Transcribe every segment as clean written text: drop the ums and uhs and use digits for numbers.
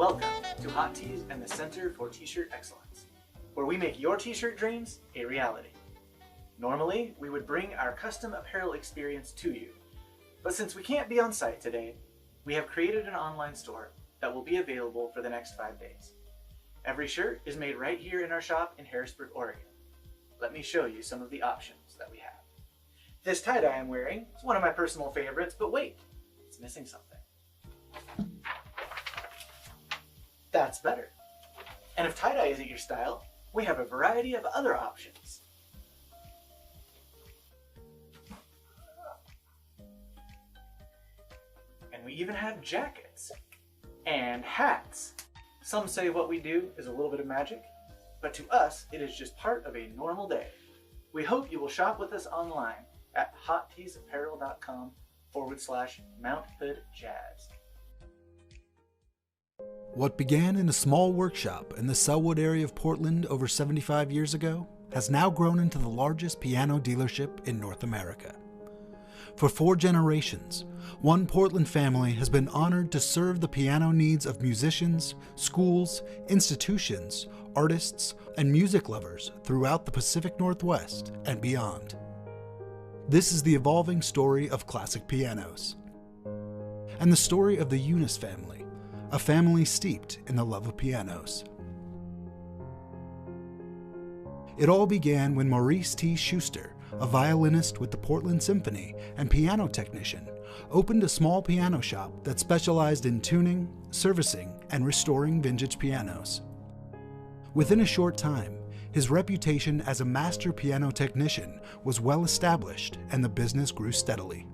Welcome to Hot Tees and the Center for T-Shirt Excellence, where we make your t-shirt dreams a reality. Normally, we would bring our custom apparel experience to you, but since we can't be on site today, we have created an online store that will be available for the next 5 days. Every shirt is made right here in our shop in Harrisburg, Oregon. Let me show you some of the options that we have. This tie-dye I'm wearing is one of my personal favorites, but wait, it's missing something. That's better. And if tie-dye isn't your style, we have a variety of other options. And we even have jackets and hats. Some say what we do is a little bit of magic, but to us, it is just part of a normal day. We hope you will shop with us online at hotteesapparel.com/Mount Hood Jazz. What began in a small workshop in the Sellwood area of Portland over 75 years ago has now grown into the largest piano dealership in North America. For 4 generations, one Portland family has been honored to serve the piano needs of musicians, schools, institutions, artists, and music lovers throughout the Pacific Northwest and beyond. This is the evolving story of classic pianos, and the story of the Eunice family, a family steeped in the love of pianos. It all began when Maurice T. Schuster, a violinist with the Portland Symphony and piano technician, opened a small piano shop that specialized in tuning, servicing, and restoring vintage pianos. Within a short time, his reputation as a master piano technician was well established and the business grew steadily.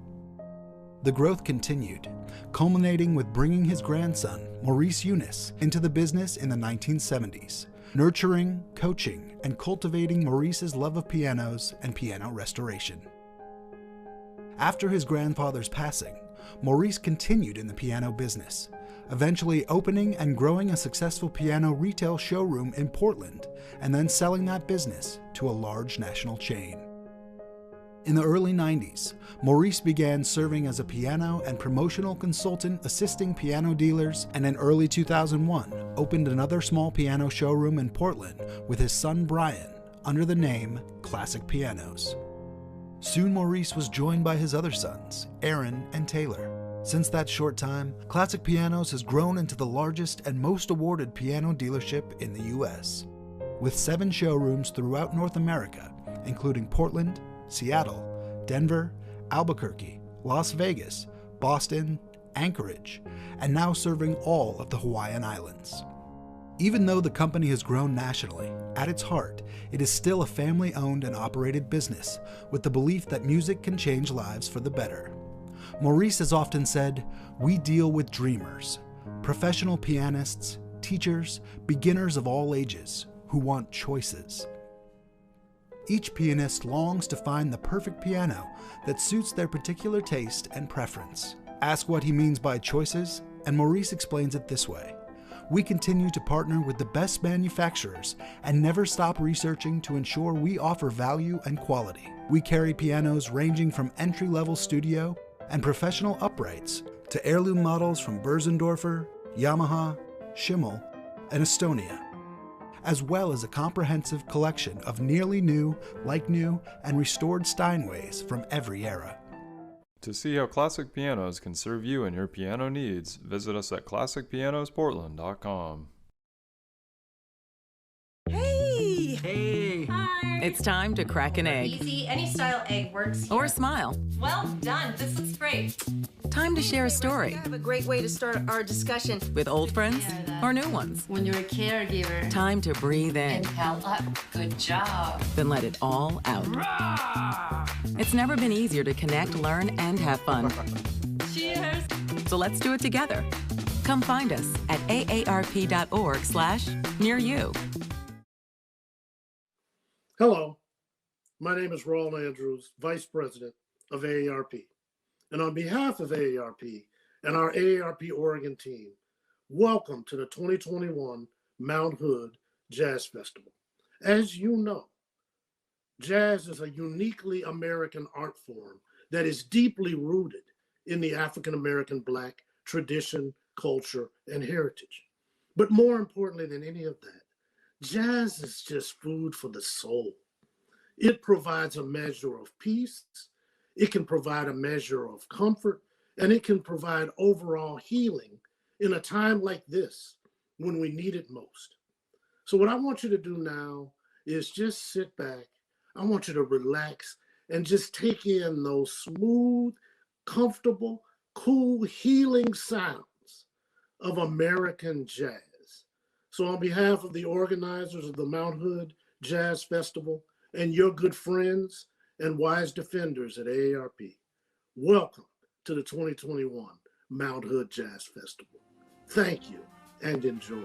The growth continued, culminating with bringing his grandson, Maurice Eunice, into the business in the 1970s, nurturing, coaching, and cultivating Maurice's love of pianos and piano restoration. After his grandfather's passing, Maurice continued in the piano business, eventually opening and growing a successful piano retail showroom in Portland, and then selling that business to a large national chain. In the early 90s, Maurice began serving as a piano and promotional consultant assisting piano dealers, and in early 2001 opened another small piano showroom in Portland with his son Brian under the name Classic Pianos. Soon Maurice was joined by his other sons, Aaron and Taylor. Since that short time, Classic Pianos has grown into the largest and most awarded piano dealership in the U.S., with 7 showrooms throughout North America, including Portland, Seattle, Denver, Albuquerque, Las Vegas, Boston, Anchorage, and now serving all of the Hawaiian Islands. Even though the company has grown nationally, at its heart, it is still a family-owned and operated business with the belief that music can change lives for the better. Maurice has often said, "We deal with dreamers, professional pianists, teachers, beginners of all ages who want choices." Each pianist longs to find the perfect piano that suits their particular taste and preference. Ask what he means by choices, and Maurice explains it this way: "We continue to partner with the best manufacturers and never stop researching to ensure we offer value and quality. We carry pianos ranging from entry-level studio and professional uprights to heirloom models from Börsendorfer, Yamaha, Schimmel, and Estonia, as well as a comprehensive collection of nearly new, like new, and restored Steinways from every era." To see how Classic Pianos can serve you and your piano needs, visit us at classicpianosportland.com. Hey! Hey! Hi! It's time to crack an egg. Easy, any style egg works here. Or smile. Well done, this looks great. Time to share a I story have a great way to start our discussion. with old friends or new ones. When you're a caregiver. Time to breathe in, Inhale up. Good job. then let it all out. It's never been easier to connect, learn, and have fun. Cheers! So let's do it together. Come find us at aarp.org/near-you. Hello, my name is Roland Andrews, Vice President of AARP. And on behalf of AARP and our AARP Oregon team, welcome to the 2021 Mount Hood Jazz Festival. As you know, jazz is a uniquely American art form that is deeply rooted in the African American Black tradition, culture, and heritage. But more importantly than any of that, jazz is just food for the soul. It provides a measure of peace, it can provide a measure of comfort, and it can provide overall healing in a time like this when we need it most. So, what I want you to do now is just sit back. I want you to relax and just take in those smooth, comfortable, cool, healing sounds of American jazz. So, on behalf of the organizers of the Mount Hood Jazz Festival and your good friends and wise defenders at AARP, welcome to the 2021 Mount Hood Jazz Festival. Thank you and enjoy.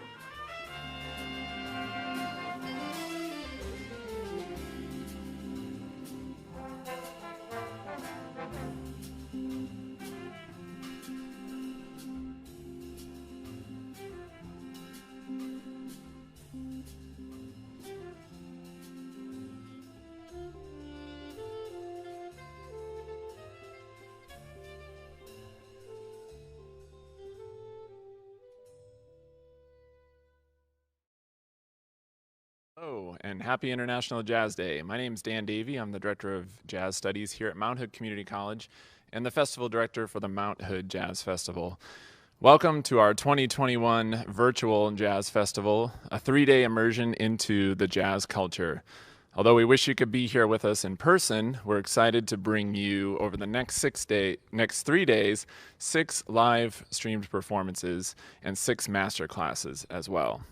Hello, and happy International Jazz Day. My name is Dan Davey. I'm the Director of Jazz Studies here at Mount Hood Community College and the Festival Director for the Mount Hood Jazz Festival. Welcome to our 2021 Virtual Jazz Festival, a 3-day immersion into the jazz culture. Although we wish you could be here with us in person, we're excited to bring you over the next 3 days, 6 live streamed performances and 6 master classes as well.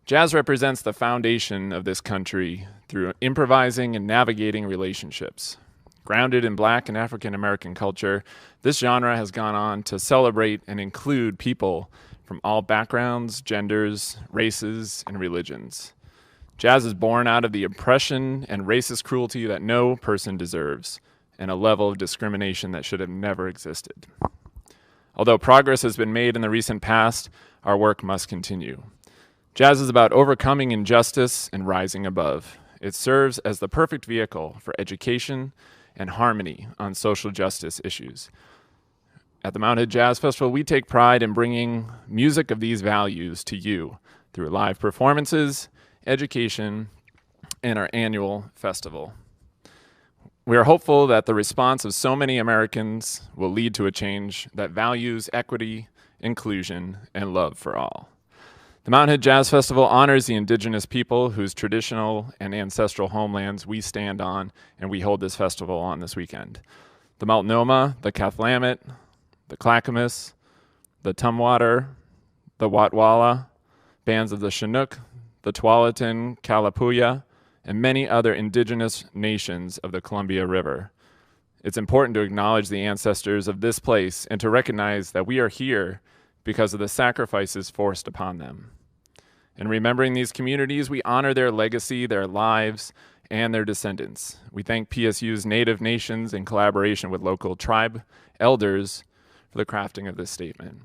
Jazz represents the foundation of this country through improvising and navigating relationships. Grounded in Black and African American culture, this genre has gone on to celebrate and include people from all backgrounds, genders, races, and religions. Jazz is born out of the oppression and racist cruelty that no person deserves, and a level of discrimination that should have never existed. Although progress has been made in the recent past, our work must continue. Jazz is about overcoming injustice and rising above. It serves as the perfect vehicle for education and harmony on social justice issues. At the Mount Hood Jazz Festival, we take pride in bringing music of these values to you through live performances, education, and our annual festival. We are hopeful that the response of so many Americans will lead to a change that values equity, inclusion, and love for all. The Mount Hood Jazz Festival honors the indigenous people whose traditional and ancestral homelands we stand on, and we hold this festival on this weekend. The Multnomah, the Cathlamet, the Clackamas, the Tumwater, the Watwalla, bands of the Chinook, the Tualatin, Kalapuya, and many other indigenous nations of the Columbia River. It's important to acknowledge the ancestors of this place and to recognize that we are here because of the sacrifices forced upon them. In remembering these communities, we honor their legacy, their lives, and their descendants. We thank PSU's Native Nations in collaboration with local tribe elders for the crafting of this statement.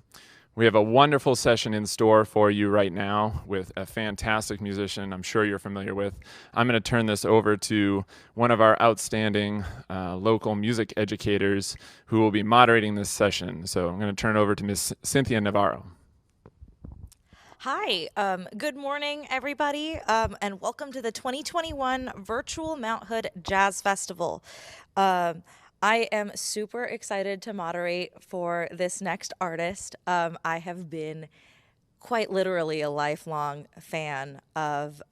We have a wonderful session in store for you right now with a fantastic musician I'm sure you're familiar with. I'm going to turn this over to one of our outstanding local music educators who will be moderating this session. So I'm going to turn it over to Miss Cynthia Navarro. Hi, good morning, everybody, and welcome to the 2021 Virtual Mount Hood Jazz Festival. I am super excited to moderate for this next artist. I have been quite literally a lifelong fan of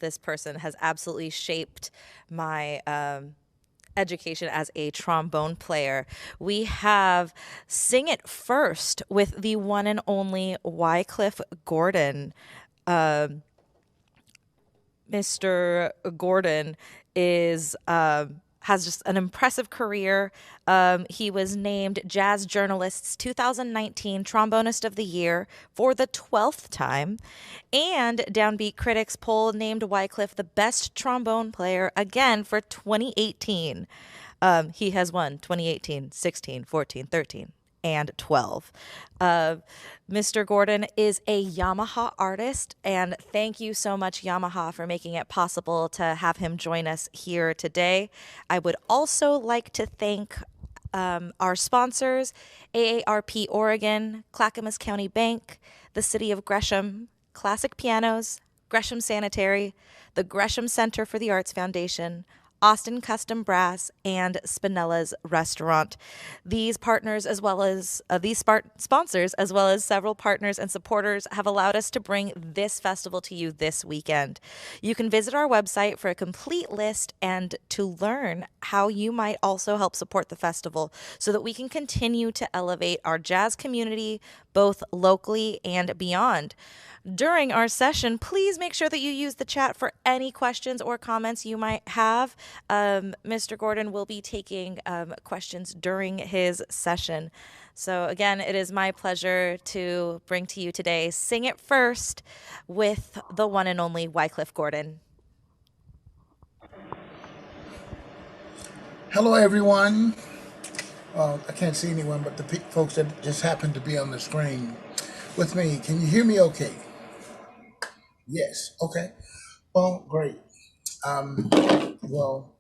this person, has absolutely shaped my education as a trombone player. We have Sing It First with the one and only Wycliffe Gordon. Mr. Gordon is has just an impressive career. He was named Jazz Journalist's 2019 Trombonist of the Year for the 12th time, and Downbeat Critics poll named Wycliffe the best trombone player again for 2018. He has won 2018, 16, 14, 13, and 12. Mr. Gordon is a Yamaha artist, and thank you so much, Yamaha, for making it possible to have him join us here today. I would also like to thank our sponsors, AARP Oregon, Clackamas County Bank, the City of Gresham, Classic Pianos, Gresham Sanitary, the Gresham Center for the Arts Foundation, Austin Custom Brass, and Spinella's Restaurant. These partners, as well as sponsors, as well as several partners and supporters, have allowed us to bring this festival to you this weekend. You can visit our website for a complete list and to learn how you might also help support the festival so that we can continue to elevate our jazz community both locally and beyond. During our session, please make sure that you use the chat for any questions or comments you might have. Mr. Gordon will be taking questions during his session. So again, it is my pleasure to bring to you today Sing It First with the one and only Wycliffe Gordon. Hello, everyone. I can't see anyone but the folks that just happened to be on the screen with me. Can you hear me okay? Yes. Okay. Well, great. Well,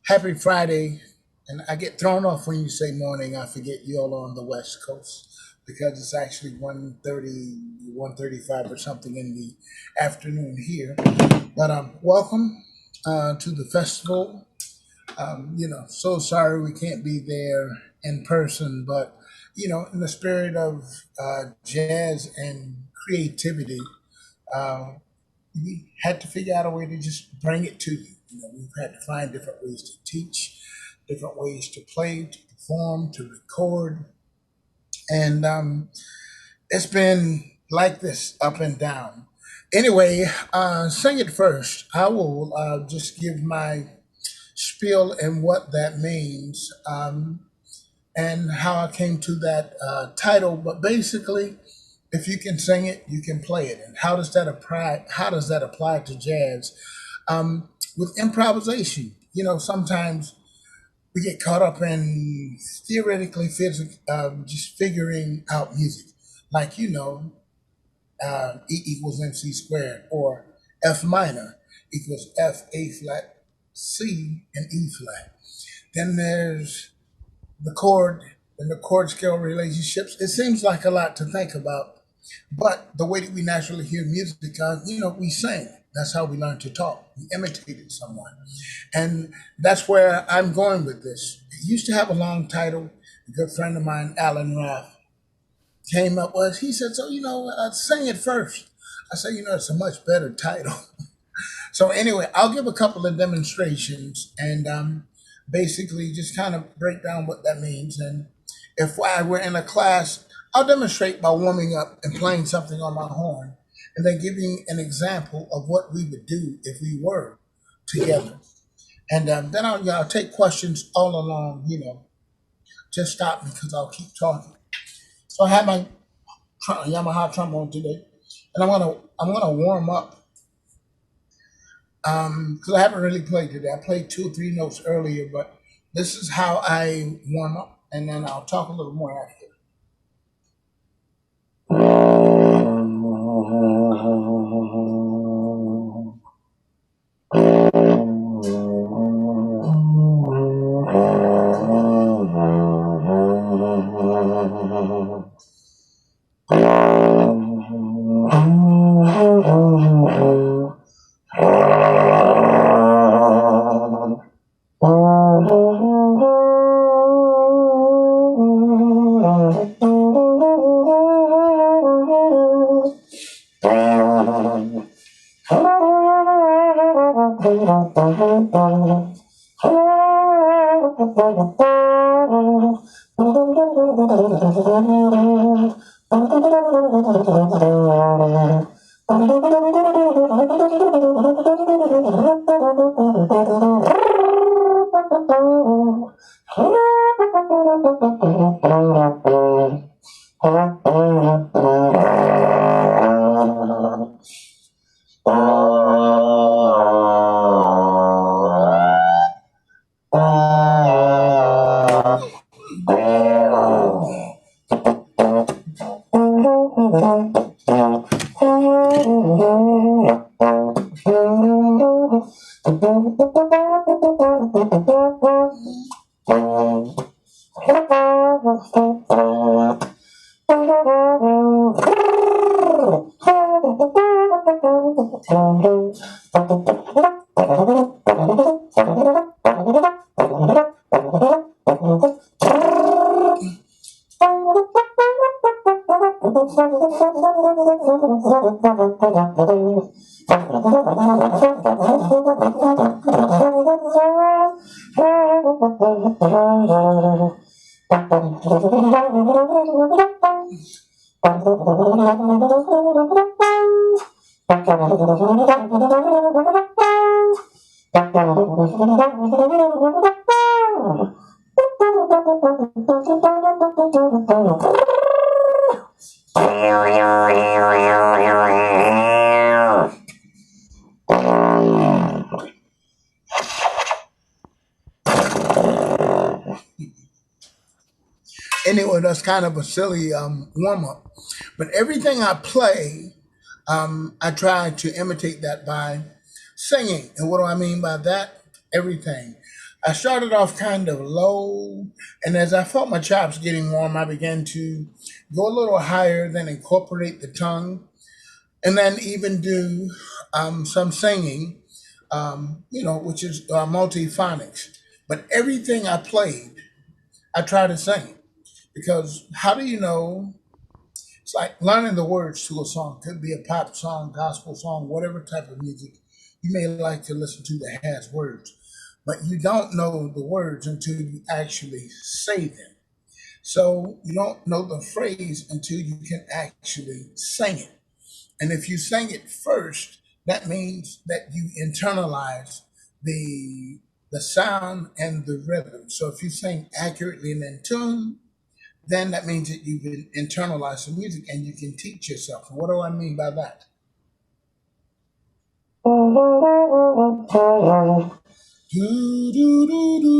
happy Friday. And I get thrown off when you say morning. I forget you all are on the West Coast because it's actually 1:30, 1:35 or something in the afternoon here. But welcome to the festival. So sorry we can't be there in person, but, in the spirit of jazz and creativity, we had to figure out a way to just bring it to you. We've had to find different ways to teach, different ways to play, to perform, to record. And it's been like this up and down. Anyway, Sing It First. I will just give my spiel and what that means and how I came to that title. But basically, if you can sing it, you can play it. And how does that apply? How does that apply to jazz? With improvisation, sometimes we get caught up in theoretically just figuring out music, like E equals MC squared, or F minor equals F A flat C and E flat. Then there's the chord and the chord scale relationships. It seems like a lot to think about. But the way that we naturally hear music, we sing. That's how we learn to talk. We imitated someone. And that's where I'm going with this. It used to have a long title. A good friend of mine, Alan Raff, came up with, he said, sing it first. I said, it's a much better title. So anyway, I'll give a couple of demonstrations and basically just kind of break down what that means. And if I were in a class, I'll demonstrate by warming up and playing something on my horn, and then giving an example of what we would do if we were together. And then I'll take questions all along, just stop me because I'll keep talking. So I have my Yamaha trombone today, and I'm gonna warm up because I haven't really played today. I played 2 or 3 notes earlier, but this is how I warm up, and then I'll talk a little more after. Anyway, that's kind of a silly warm up. But everything I play, I try to imitate that by singing. And what do I mean by that? Everything. I started off kind of low, and as I felt my chops getting warm, I began to go a little higher, then incorporate the tongue, and then even do some singing, which is multiphonics. But everything I played, I try to sing. Because how do you know? It's like learning the words to a song. Could be a pop song, gospel song, whatever type of music you may like to listen to that has words. But you don't know the words until you actually say them. So you don't know the phrase until you can actually sing it. And if you sing it first, that means that you internalize the sound and the rhythm. So if you sing accurately and in tune, then that means that you've internalized the music and you can teach yourself. What do I mean by that? Do, do, do, do.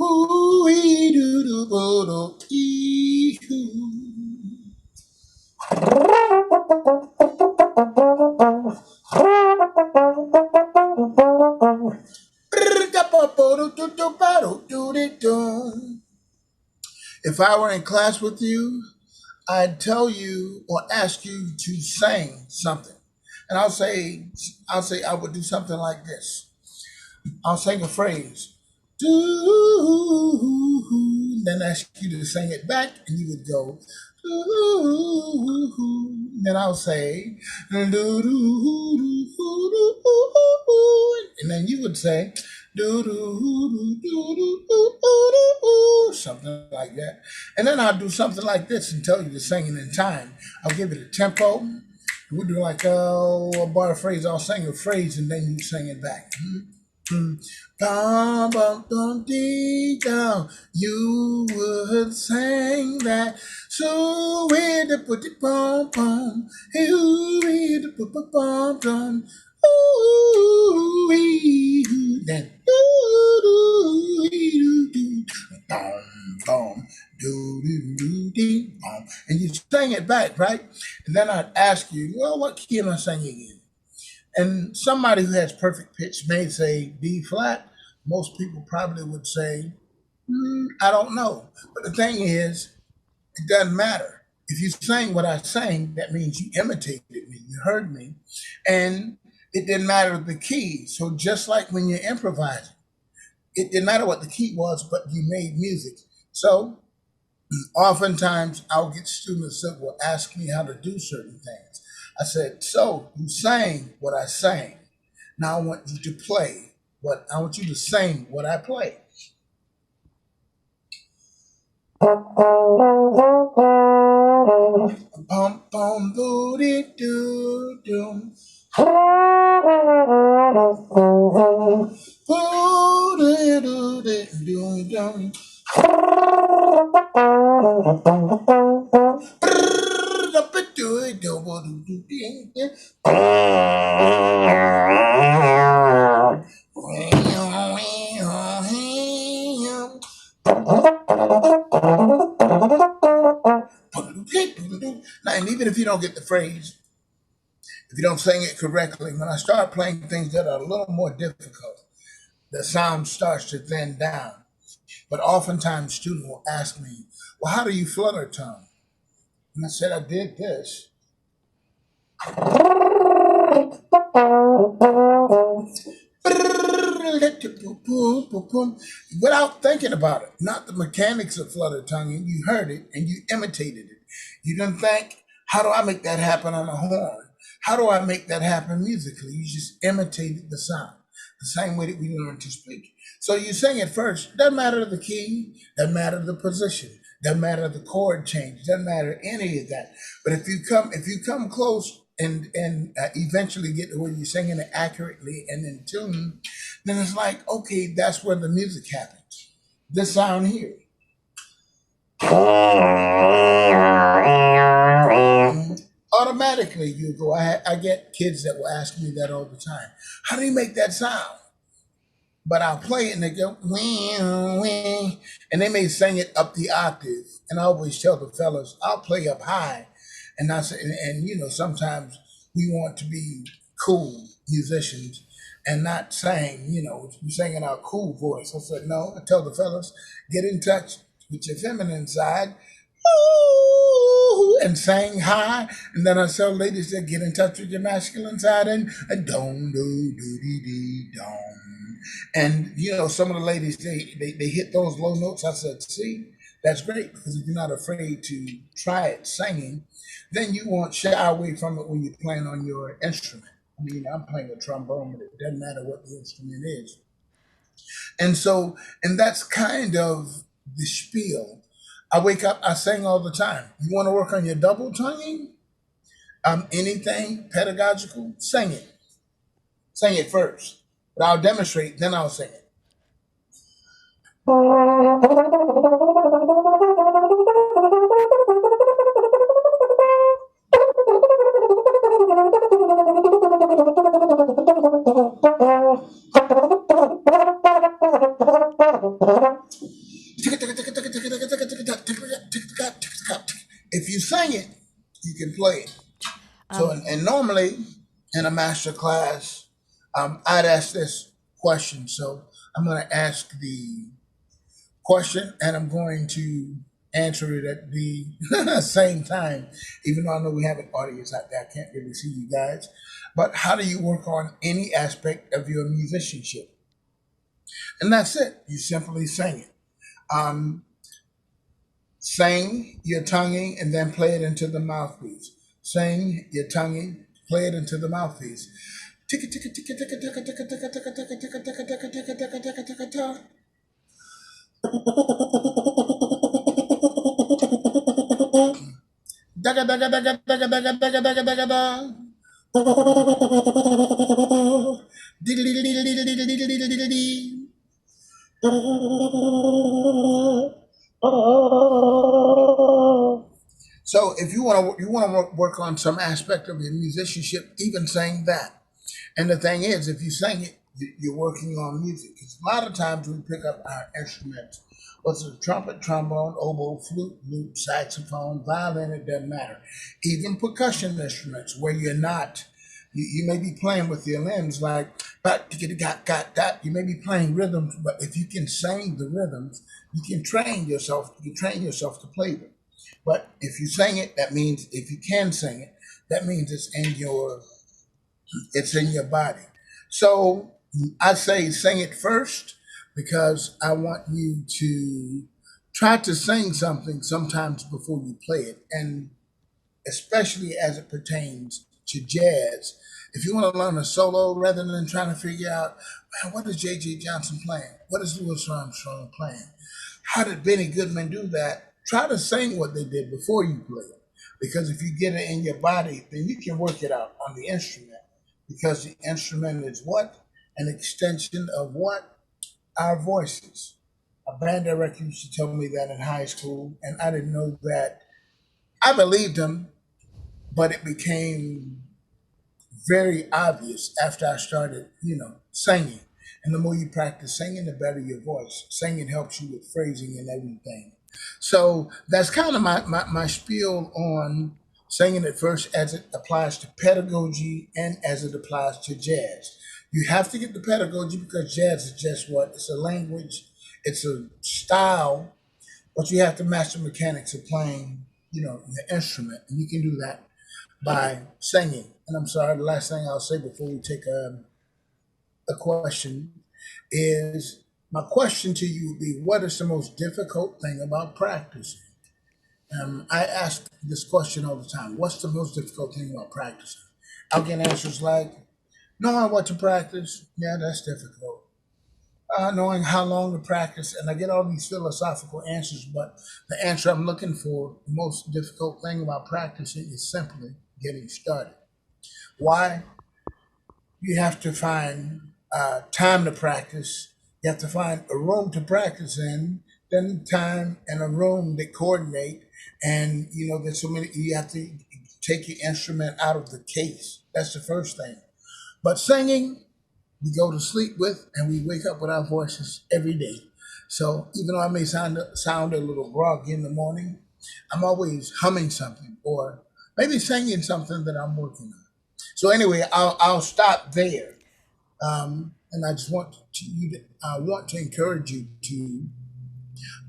Ooh-wee, do, do, do, do, ee, hoo. If I were in class with you, I'd tell you or ask you to sing something. And I'll say I would do something like this. I'll sing a phrase. Do, then ask you to sing it back, and you would go. Do, then I'll say. Do, do, do, do, do, and then you would say. Do, do, do, do, do, do, do, something like that. And then I'll do something like this and tell you to sing it in time. I'll give it a tempo. We'll do like a bar phrase. I'll sing a phrase and then you sing it back. Bum, bum, dum, dee, down. You would sing that. So where the put it bum bum. You where the put it bum bum. Ooh, wee, then ooh, doo, doo, bum bum. Do do do dee bum. And you sing it back, right? And then I'd ask you, well, what key am I singing in? And somebody who has perfect pitch may say B flat. Most people probably would say, I don't know. But the thing is, it doesn't matter. If you sang what I sang, that means you imitated me, you heard me, and it didn't matter the key. So just like when you're improvising, it didn't matter what the key was, but you made music. So oftentimes I'll get students that will ask me how to do certain things. I said, so you sang what I sang. Now I want you to play what I want you to sing what I play. Bum bum booty doo doo. Booty doo doo doo. Now, and even if you don't get the phrase, if you don't sing it correctly, when I start playing things that are a little more difficult, the sound starts to thin down. But oftentimes students will ask me, well, how do you flutter tongue? And I said, I did this. Without thinking about it, not the mechanics of flutter tonguing. You heard it and you imitated it. You didn't think, how do I make that happen on a horn? How do I make that happen musically? You just imitated the sound, the same way that we learn to speak. So you sing it first. Doesn't matter the key, doesn't matter the position, doesn't matter the chord change, doesn't matter any of that. But if you come close and eventually get to where you're singing it accurately and in tune, then it's like, okay, that's where the music happens. This sound here. Automatically, you go. I get kids that will ask me that all the time. How do you make that sound? But I'll play it and they go, wee, wee, and they may sing it up the octave. And I always tell the fellas, I'll play up high. And I say, and you know, sometimes we want to be cool musicians and not sing, you know, we sing in our cool voice. I said, no, I tell the fellas, get in touch with your feminine side, ooh, and sing high. And then I tell ladies that get in touch with your masculine side and don't do do dee dee don't. And you know, some of the ladies they hit those low notes. I said, see, that's great, because if you're not afraid to try it singing, then you won't shy away from it when you're playing on your instrument. I mean, I'm playing a trombone, but it doesn't matter what the instrument is. And so, and that's kind of the spiel. I wake up, I sing all the time. You want to work on your double tonguing? Anything pedagogical, sing it. Sing it first. But I'll demonstrate, then I'll sing it. If you sing it, you can play it. So, and normally in a master class, I'd ask this question. So I'm going to ask the question and I'm going to answer it at the same time, even though I know we have an audience out there. I can't really see you guys. But how do you work on any aspect of your musicianship? And that's it. You simply sing it. Sing your tonguing and then play it into the mouthpiece. Sing your tonguing, play it into the mouthpiece. So if you want to work on some aspect of your musicianship, even saying that. And the thing is, if you sing it, you're working on music. Because a lot of times we pick up our instruments, what's it, trumpet, trombone, oboe, flute, lute, saxophone, violin, it doesn't matter. Even percussion instruments where you're not, you may be playing with your limbs like, you may be playing rhythms, but if you can sing the rhythms, you can train yourself to play them. But if you sing it, that means if you can sing it, that means it's in your body. So I say sing it first because I want you to try to sing something sometimes before you play it. And especially as it pertains to jazz, if you want to learn a solo rather than trying to figure out, man, what is J.J. Johnson playing? What is Louis Armstrong playing? How did Benny Goodman do that? Try to sing what they did before you play it. Because if you get it in your body, then you can work it out on the instrument. Because the instrument is what? An extension of what? Our voices. A band director used to tell me that in high school, and I didn't know that. I believed him, but it became very obvious after I started, singing. And the more you practice singing, the better your voice. Singing helps you with phrasing and everything. So that's kind of my spiel on Singing it first as it applies to pedagogy and as it applies to jazz. You have to get the pedagogy because jazz is just what? It's a language, it's a style, but you have to master mechanics of playing, the instrument. And you can do that by singing. And I'm sorry, the last thing I'll say before we take a question is my question to you would be, what is the most difficult thing about practicing? I ask this question all the time. What's the most difficult thing about practicing? I'll get answers like, knowing what to practice. Yeah, that's difficult. Knowing how long to practice. And I get all these philosophical answers, but the answer I'm looking for, the most difficult thing about practicing is simply getting started. Why? You have to find time to practice. You have to find a room to practice in, then time and a room that coordinate. And there's so many. You have to take your instrument out of the case. That's the first thing. But singing, we go to sleep with, and we wake up with our voices every day. So even though I may sound a little groggy in the morning, I'm always humming something or maybe singing something that I'm working on. So anyway, I'll stop there. And I just I want to encourage you to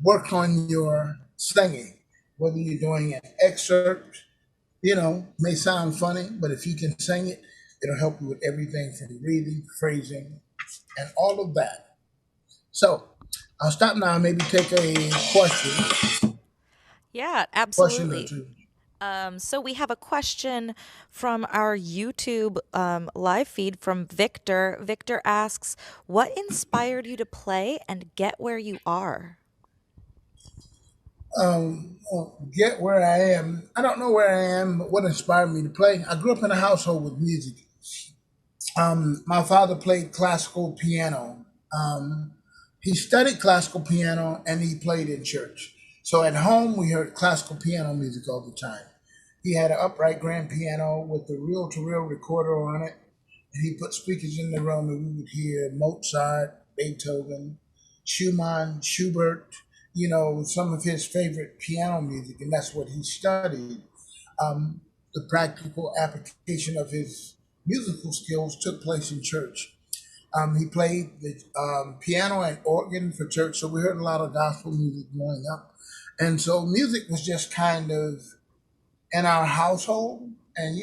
work on your singing, whether you're doing an excerpt, may sound funny, but if you can sing it, it'll help you with everything from reading, phrasing, and all of that. So I'll stop now and maybe take a question. Yeah, Question or absolutely. two. So we have a question from our YouTube live feed from Victor. Victor asks, what inspired you to play and get where you are? Get where I am. I don't know where I am, but what inspired me to play? I grew up in a household with music. My father played classical piano. He studied classical piano and he played in church. So at home, we heard classical piano music all the time. He had an upright grand piano with a reel-to-reel recorder on it, and he put speakers in the room, and we would hear Mozart, Beethoven, Schumann, Schubert, some of his favorite piano music, and that's what he studied. The practical application of his musical skills took place in church. He played the piano and organ for church, so we heard a lot of gospel music growing up. And so music was just kind of in our household. And,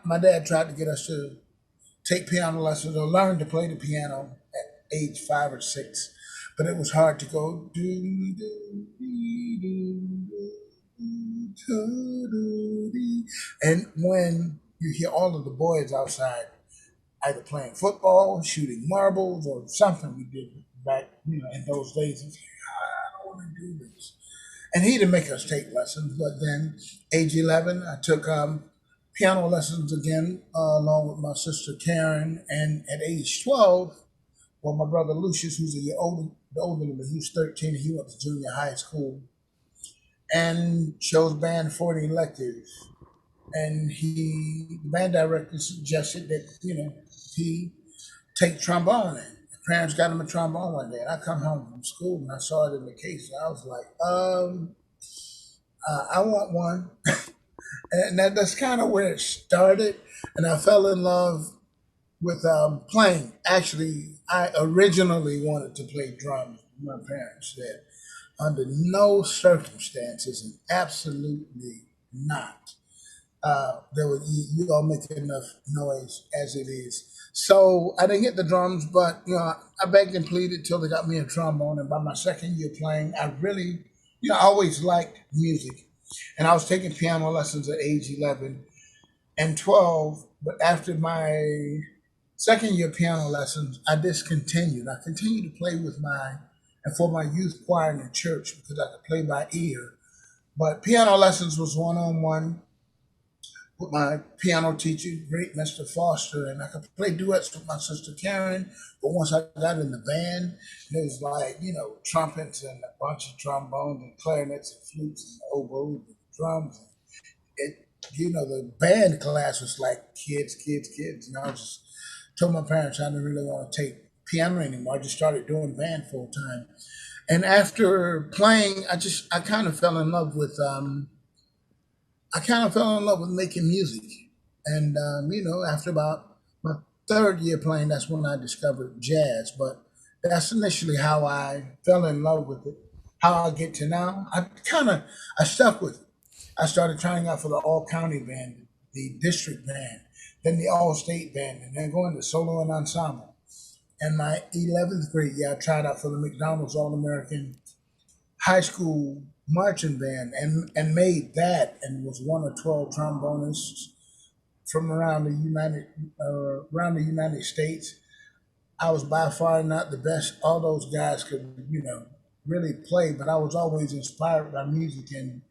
my dad tried to get us to take piano lessons or learn to play the piano at age 5 or 6. But it was hard to go do, do, dee, do, do, do, dee. And when you hear all of the boys outside, either playing football, shooting marbles, or something we did back, in those days, it's like, I don't want to do this. And he didn't make us take lessons, but then age 11, I took piano lessons again, along with my sister Karen. And at age 12, well, my brother Lucius, who's a year older than me, he was 13, and he went to junior high school and chose band for the electives. And the band director suggested that, he take trombone. And his parents got him a trombone one day. And I come home from school and I saw it in the case. And I was like, I want one. And that's kind of where it started. And I fell in love with playing. Actually, I originally wanted to play drums. My parents said, under no circumstances, and absolutely not. You all make enough noise as it is. So I didn't get the drums, but I begged and pleaded till they got me a trombone. And by my second year playing, I really, I always liked music. And I was taking piano lessons at age 11 and 12. But after my second year piano lessons, I discontinued. I continued to play and for my youth choir in the church because I could play by ear. But piano lessons was one-on-one with my piano teacher, great Mr. Foster, and I could play duets with my sister Karen. But once I got in the band, it was like, trumpets and a bunch of trombones and clarinets and flutes and oboes and drums. The band class was like kids. And I just told my parents I didn't really want to take piano anymore. I just started doing band full time. And after playing, I kind of fell in love with I kind of fell in love with making music. And, after about my third year playing, that's when I discovered jazz. But that's initially how I fell in love with it. How I get to now, I stuck with it. I started trying out for the all county band, the district band, then the all state band, and then going to solo and ensemble. In my 11th grade year, I tried out for the McDonald's All American High School Marching Band and made that and was one of 12 trombonists from around the United States. I was by far not the best. All those guys could, really play, but I was always inspired by music. And,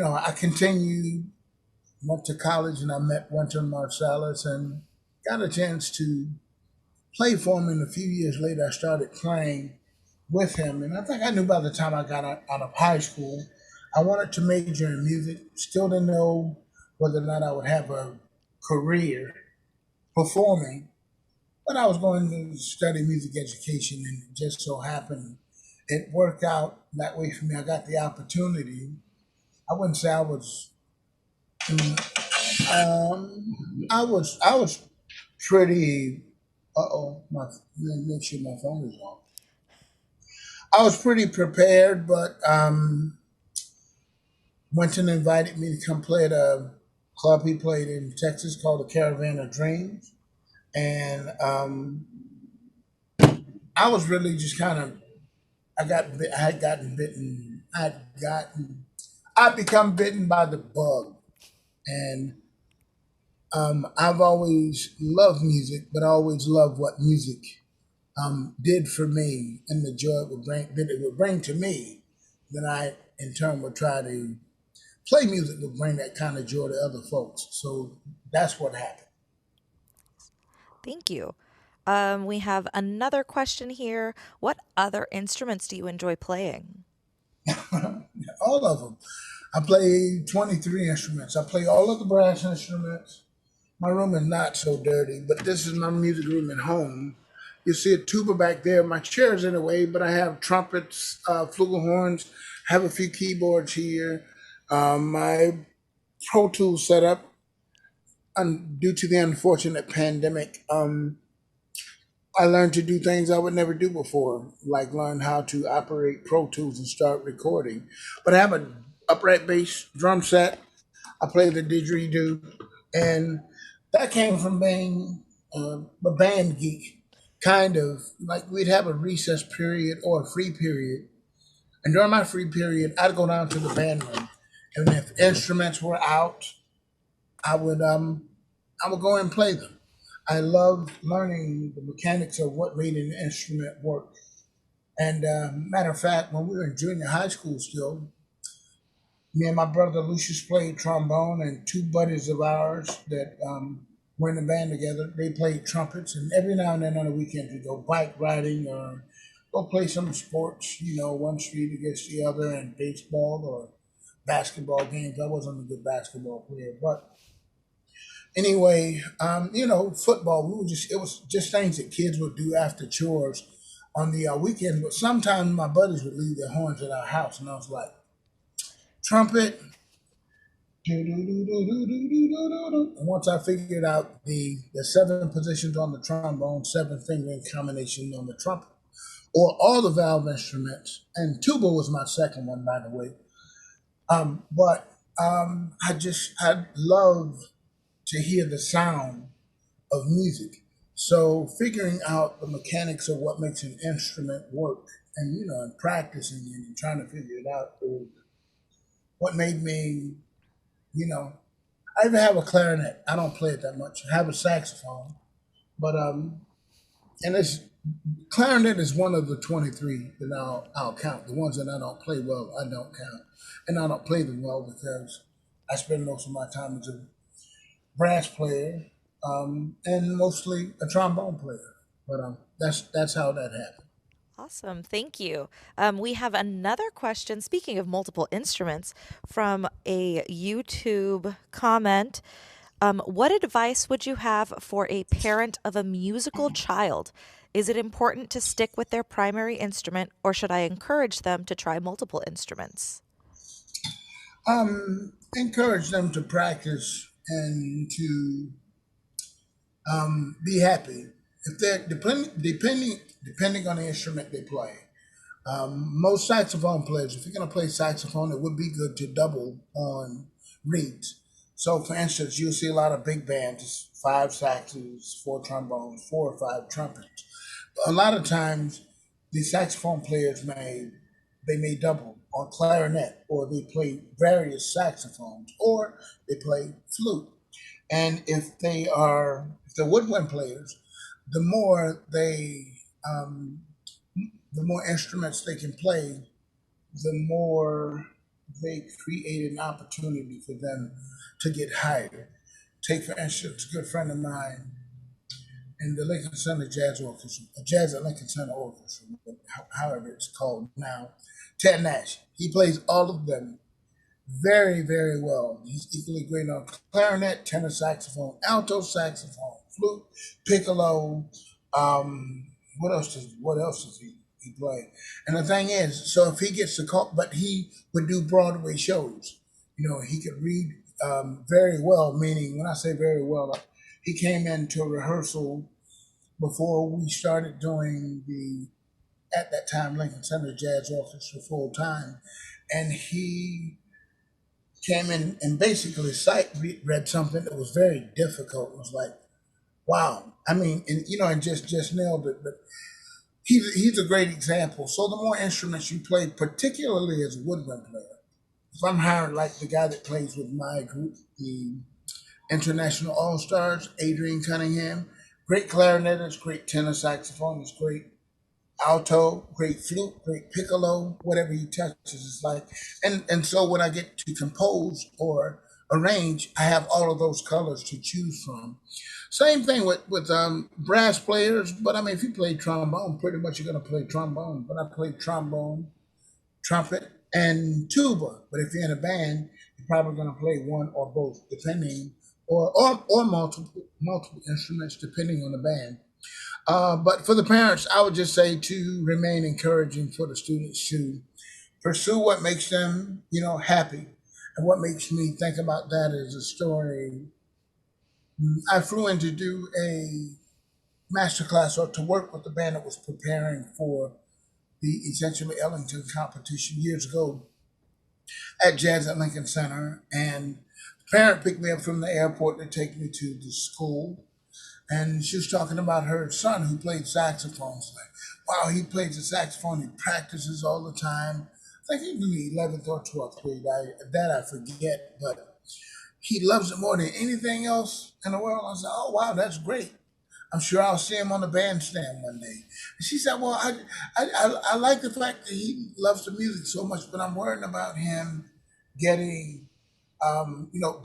I continued, went to college and I met Wynton Marsalis and got a chance to play for him. And a few years later, I started playing with him. And I think I knew by the time I got out of high school, I wanted to major in music. Still didn't know whether or not I would have a career performing, but I was going to study music education, and it just so happened it worked out that way for me. I got the opportunity. I wouldn't say I was. I was pretty. Make sure my phone is on. I was pretty prepared, but Winton invited me to come play at a club he played in Texas called the Caravan of Dreams, and I was really just kind of. I had gotten bitten. I'd become bitten by the bug, and I've always loved music, but I always loved what music did for me and the joy it would bring to me. Then I, in turn, would try to play music would bring that kind of joy to other folks. So that's what happened. Thank you. We have another question here. What other instruments do you enjoy playing? All of them. I play 23 instruments. I play all of the brass instruments. My room is not so dirty, but this is my music room at home. You see a tuba back there. My chair's in the way, but I have trumpets, flugelhorns, have a few keyboards here. My Pro Tools setup, due to the unfortunate pandemic, I learned to do things I would never do before, like learn how to operate Pro Tools and start recording. But I have an upright bass drum set. I play the didgeridoo, and that came from being a band geek, kind of like we'd have a recess period or a free period. And during my free period, I'd go down to the band room, and if instruments were out, I would go and play them. I love learning the mechanics of what made an instrument work. And matter of fact, when we were in junior high school still, me and my brother Lucius played trombone, and two buddies of ours that were in the band together, they played trumpets. And every now and then on the weekends, we go bike riding or go play some sports, one street against the other, and baseball or basketball games. I wasn't a good basketball player, but anyway, football. It was just things that kids would do after chores on the weekends. But sometimes my buddies would leave their horns at our house, and I was like, trumpet. And once I figured out the 7 positions on the trombone, 7 fingering combination on the trumpet, or all the valve instruments, and tuba was my second one, by the way. But I love to hear the sound of music. So figuring out the mechanics of what makes an instrument work, and and practicing and trying to figure it out, what made me, I even have a clarinet. I don't play it that much. I have a saxophone, but and it's clarinet is one of the 23 that I'll count. The ones that I don't play well, I don't count, and I don't play them well because I spend most of my time as a brass player, and mostly a trombone player. But that's how that happened. Awesome. Thank you. We have another question, speaking of multiple instruments, from a YouTube comment. What advice would you have for a parent of a musical child? Is it important to stick with their primary instrument, or should I encourage them to try multiple instruments? Encourage them to practice and to be happy. If they're depending on the instrument they play. Most saxophone players, if you're going to play saxophone, it would be good to double on reeds. So, for instance, you'll see a lot of big bands, 5 saxes, 4 trombones, 4 or 5 trumpets. A lot of times, the saxophone players may double on clarinet, or they play various saxophones, or they play flute. And if they're woodwind players, the more they the more instruments they can play, the more they create an opportunity for them to get hired. Take, for instance, a good friend of mine in the Lincoln Center Jazz Orchestra, Jazz at Lincoln Center Orchestra, however it's called now, Ted Nash. He plays all of them very, very well. He's equally great on clarinet, tenor saxophone, alto saxophone, flute, piccolo. What else does he play? And the thing is, so if he gets the call, but he would do Broadway shows. He could read very well. Meaning, when I say very well, like, he came into a rehearsal before we started doing the at that time Lincoln Center Jazz Orchestra full time, and he came in and basically read something that was very difficult. It was like, wow. I mean, and just nailed it. But he's a great example. So the more instruments you play, particularly as a woodwind player, if I'm hired like the guy that plays with my group, the International All Stars, Adrian Cunningham, great clarinetist, great tenor saxophonist, great alto, great flute, great piccolo, whatever he touches is like. And so when I get to compose or arrange, I have all of those colors to choose from. Same thing with brass players, but I mean, if you play trombone, pretty much you're going to play trombone. But I play trombone, trumpet, and tuba. But if you're in a band, you're probably going to play one or both, depending, or multiple instruments, depending on the band. But for the parents, I would just say to remain encouraging for the students to pursue what makes them, happy. And what makes me think about that is a story. I flew in to do a masterclass or to work with the band that was preparing for the essentially Ellington competition years ago at Jazz at Lincoln Center. And the parent picked me up from the airport to take me to the school. And she was talking about her son who played saxophone. She's like, wow, he plays the saxophone. He practices all the time. I think he was in the 11th or 12th grade. I forget, but he loves it more than anything else in the world. I said, oh, wow, that's great. I'm sure I'll see him on the bandstand one day. And she said, well, I like the fact that he loves the music so much, but I'm worrying about him getting,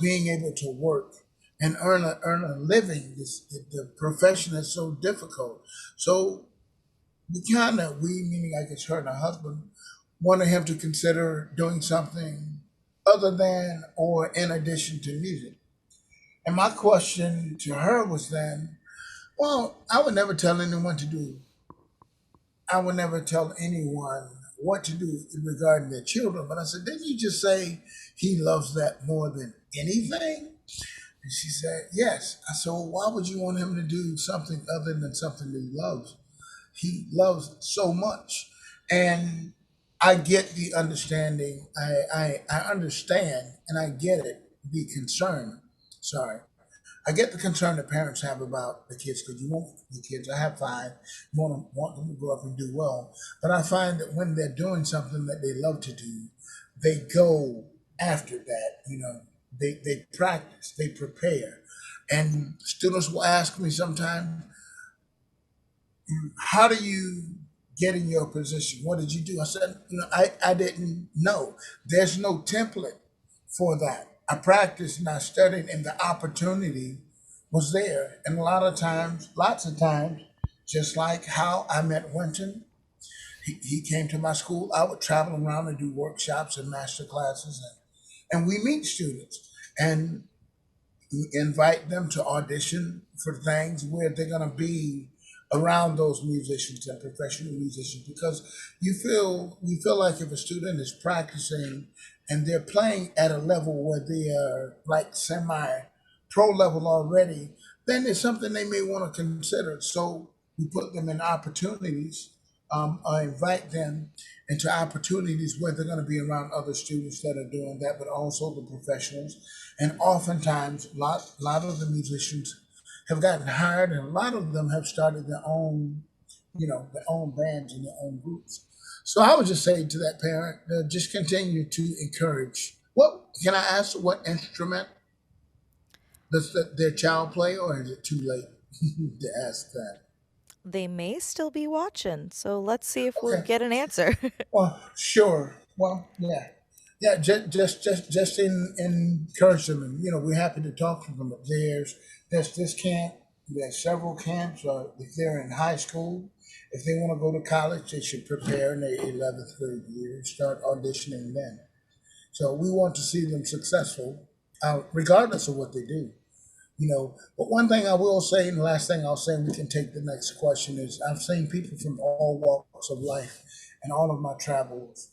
being able to work and earn a living. The profession is so difficult. So we, meaning I guess her and her husband, wanted him to consider doing something other than or in addition to music. And my question to her was then, well, I would never tell anyone to do. I would never tell anyone what to do regarding their children. But I said, didn't you just say he loves that more than anything? And she said, yes. I said, well, why would you want him to do something other than something that he loves? He loves so much. And I get the understanding. I understand and I get it, the concern. Sorry. I get the concern that parents have about the kids because you want the kids. I have 5. You want them to grow up and do well. But I find that when they're doing something that they love to do, they go after that. They practice, they prepare. And students will ask me sometimes, how do you get in your position? What did you do? I said, I didn't know. There's no template for that. I practiced and I studied, and the opportunity was there. And lots of times, just like how I met Winton, he came to my school. I would travel around and do workshops and master classes, and we meet students and invite them to audition for things where they're going to be around those musicians and professional musicians, because we feel like if a student is practicing and they're playing at a level where they are like semi pro level already, then it's something they may want to consider. So we put them in opportunities, or invite them into opportunities where they're going to be around other students that are doing that, but also the professionals. And oftentimes, lot of the musicians have gotten hired, and a lot of them have started their own, their own bands and their own groups. So I would just say to that parent, just continue to encourage. What can I ask? What instrument does their child play, or is it too late to ask that? They may still be watching, so let's see if we'll Okay. get an answer. Well, sure. Well, yeah, yeah. Just encourage them, and we're happy to talk to them. But there's this camp. There's several camps. If they're in high school, if they want to go to college, they should prepare in their 11th grade year and start auditioning then. So we want to see them successful, regardless of what they do. But one thing I will say, and the last thing I'll say, and we can take the next question, is I've seen people from all walks of life and all of my travels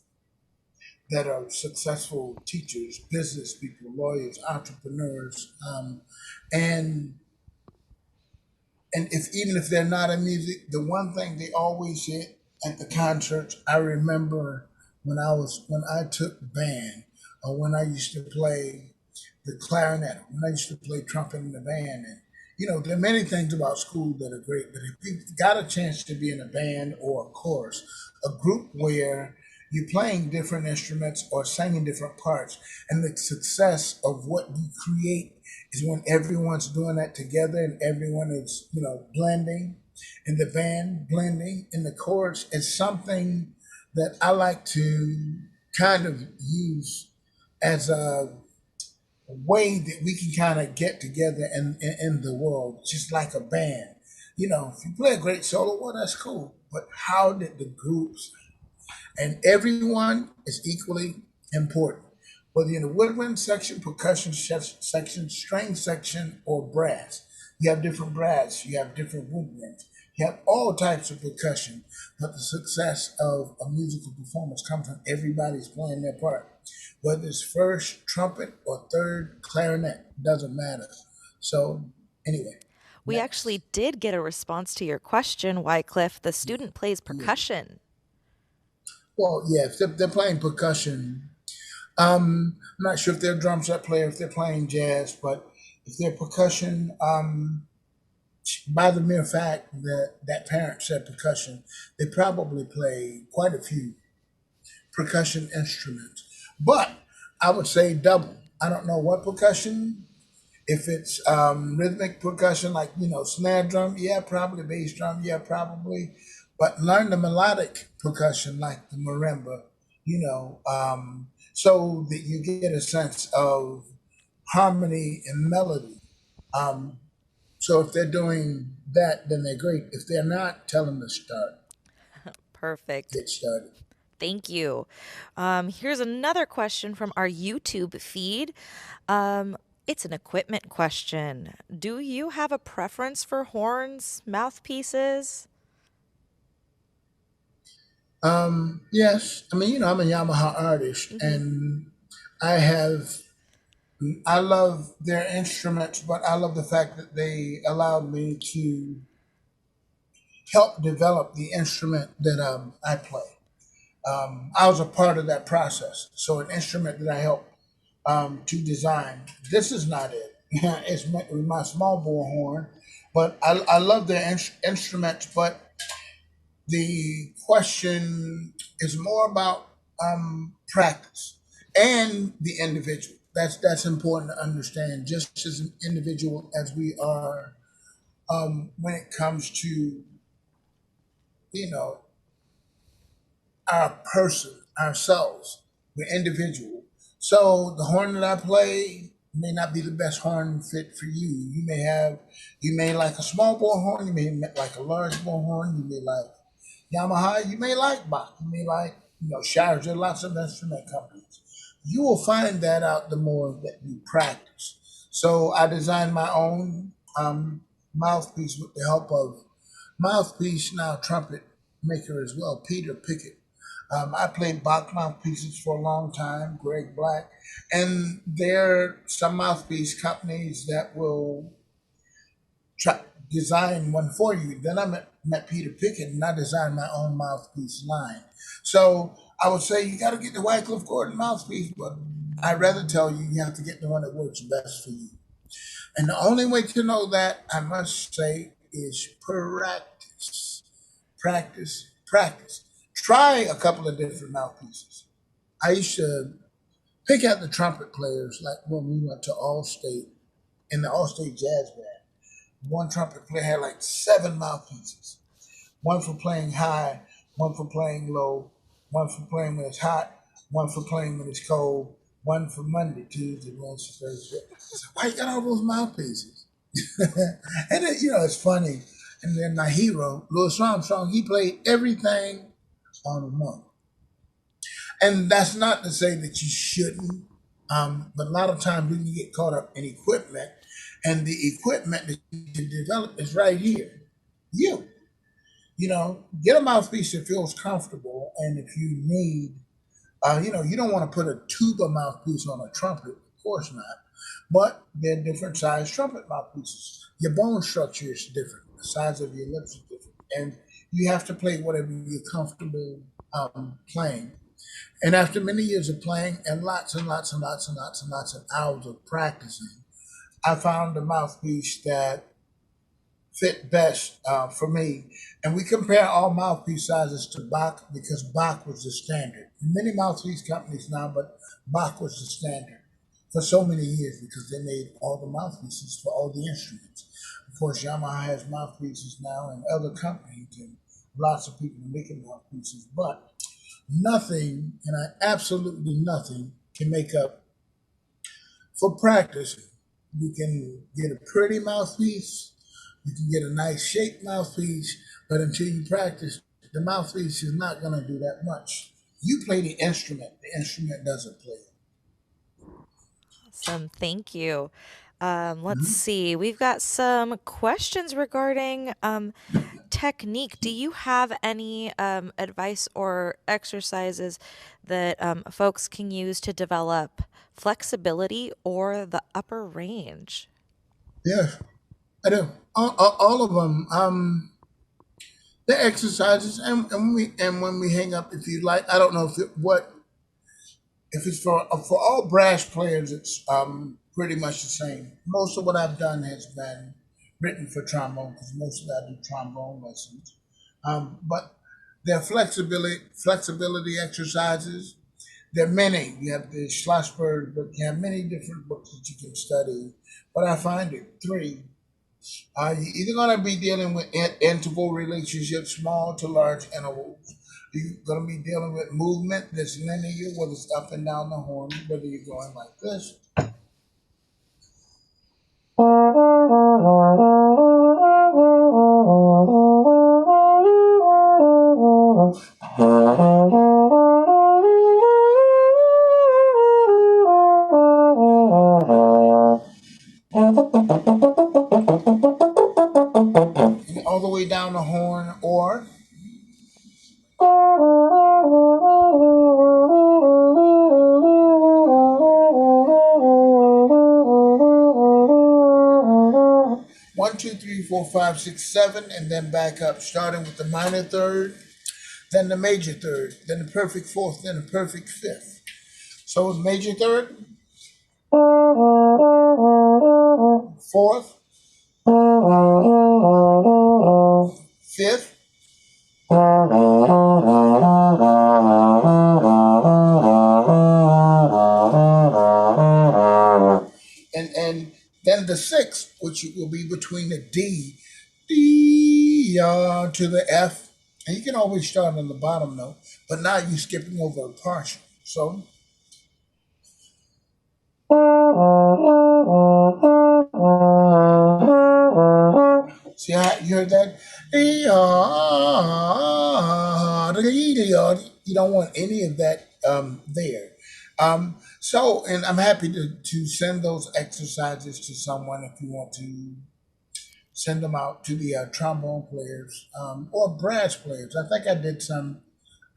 that are successful teachers, business people, lawyers, entrepreneurs, and if even if they're not in music, the one thing they always hit at the concerts, I remember when I took band, or when I used to play the clarinet, when I used to play trumpet in the band. And there are many things about school that are great, but if you've got a chance to be in a band or a chorus, a group where you're playing different instruments or singing different parts, and the success of what you create is when everyone's doing that together and everyone is, blending in the band, blending in the chorus, is something that I like to kind of use as a way that we can kind of get together in the world, just like a band. If you play a great solo, well, that's cool. But how did the groups, and everyone is equally important, whether you're in the woodwind section, percussion section, string section, or brass. You have different brass, you have different woodwinds, you have all types of percussion, but the success of a musical performance comes from everybody's playing their part. Whether it's first trumpet or third clarinet, doesn't matter. So, anyway, We next. actually did get a response to your question, Wycliffe. The Yeah, student plays yeah. percussion. Well, yeah, if they're playing percussion, I'm not sure if they're a drum set player, if they're playing jazz, but if they're percussion, by the mere fact that that parent said percussion, they probably play quite a few percussion instruments. But I would say double. I don't know what percussion. If it's rhythmic percussion, like snare drum, yeah, probably bass drum, yeah, probably. But learn the melodic percussion, like the marimba, so that you get a sense of harmony and melody. Um, so if they're doing that, then they're great. If they're not, tell them to start. Perfect. Get started. Thank you. Here's another question from our YouTube feed. It's an equipment question. Do you have a preference for horns, mouthpieces? Yes. I mean, I'm a Yamaha artist, Hmm. and I have I love their instruments, but I love the fact that they allowed me to help develop the instrument that I play. I was a part of that process. So an instrument that I helped to design. This is not it. It's my small bore horn, but I love their instruments. But the question is more about practice and the individual. That's important to understand. Just as an individual as we are, when it comes to you know our person, ourselves, we're individual. So the horn that I play may not be the best horn fit for you. You may like a small bore horn. You may like a large bore horn. You may like Yamaha, you may like Bach, you may like, Shires. There are lots of instrument companies. You will find that out the more that you practice. So I designed my own mouthpiece with the help of mouthpiece, now trumpet maker as well, Peter Pickett. I played Bach mouthpieces for a long time, Greg Black, and there are some mouthpiece companies that will try, design one for you. Then met Peter Pickett and I designed my own mouthpiece line. So I would say you got to get the Wycliffe Gordon mouthpiece, but I'd rather tell you you have to get the one that works best for you. And the only way to know that, I must say, is practice. Practice, practice. Try a couple of different mouthpieces. I used to pick out the trumpet players, like when we went to Allstate in the Allstate Jazz Band. One trumpet player had like 7 mouthpieces. One for playing high, one for playing low, one for playing when it's hot, one for playing when it's cold, one for Monday, Tuesday, Wednesday, Thursday. I said, why you got all those mouthpieces? And then, it's funny. And then my hero, Louis Armstrong, he played everything on one. And that's not to say that you shouldn't, but a lot of times we can get caught up in equipment, and the equipment that you can develop is right here. Get a mouthpiece that feels comfortable, and if you need, you don't want to put a tuba mouthpiece on a trumpet, of course not, but they're different size trumpet mouthpieces. Your bone structure is different, the size of your lips is different, and you have to play whatever you're comfortable playing. And after many years of playing and lots and lots and lots and lots and lots of hours of practicing, I found a mouthpiece that fit best for me. And we compare all mouthpiece sizes to Bach because Bach was the standard. Many mouthpiece companies now, but Bach was the standard for so many years because they made all the mouthpieces for all the instruments. Of course, Yamaha has mouthpieces now and other companies, and lots of people are making mouthpieces, but nothing, and absolutely nothing, can make up for practice. You can get a pretty mouthpiece, you can get a nice shaped mouthpiece, but until you practice, the mouthpiece is not going to do that much. You play the instrument doesn't play it. Awesome. Thank you. Let's see. We've got some questions regarding technique. Do you have any advice or exercises that folks can use to develop flexibility or the upper range? Yes, I do. All of them. The exercises, and when we hang up, if you like, I don't know if it's for all brass players, it's pretty much the same. Most of what I've done has been written for trombone because mostly I do trombone lessons. But there are flexibility exercises. There are many. You have the Schlossberg book. You have many different books that you can study. But I find it 3. You're either going to be dealing with interval relationships, small to large intervals. You're going to be dealing with movement that's linear, whether it's up and down the horn, whether you're going like this. All the way down the horn, or one, two, three, four, five, six, seven, and then back up, starting with the minor third, then the major third, then the perfect fourth, then the perfect fifth. So major third, fourth, fifth, and then the sixth, which will be between the D to the F, and you can always start on the bottom note, but now you're skipping over a partial. So see how you heard that? You don't want any of that there. And I'm happy to send those exercises to someone if you want to send them out to the trombone players or brass players. I think I did some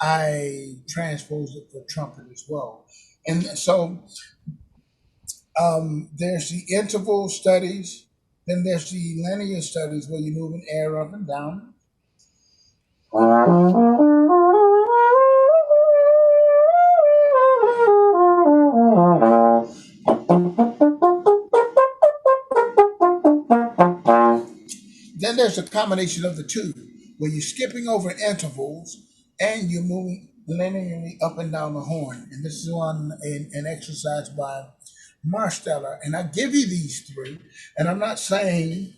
I transposed it for trumpet as well. And so there's the interval studies, then there's the linear studies where you're moving air up and down. Then there's a combination of the two, where you're skipping over intervals and you're moving linearly up and down the horn. And this is on an exercise by Marsteller. And I give you these three, and I'm not saying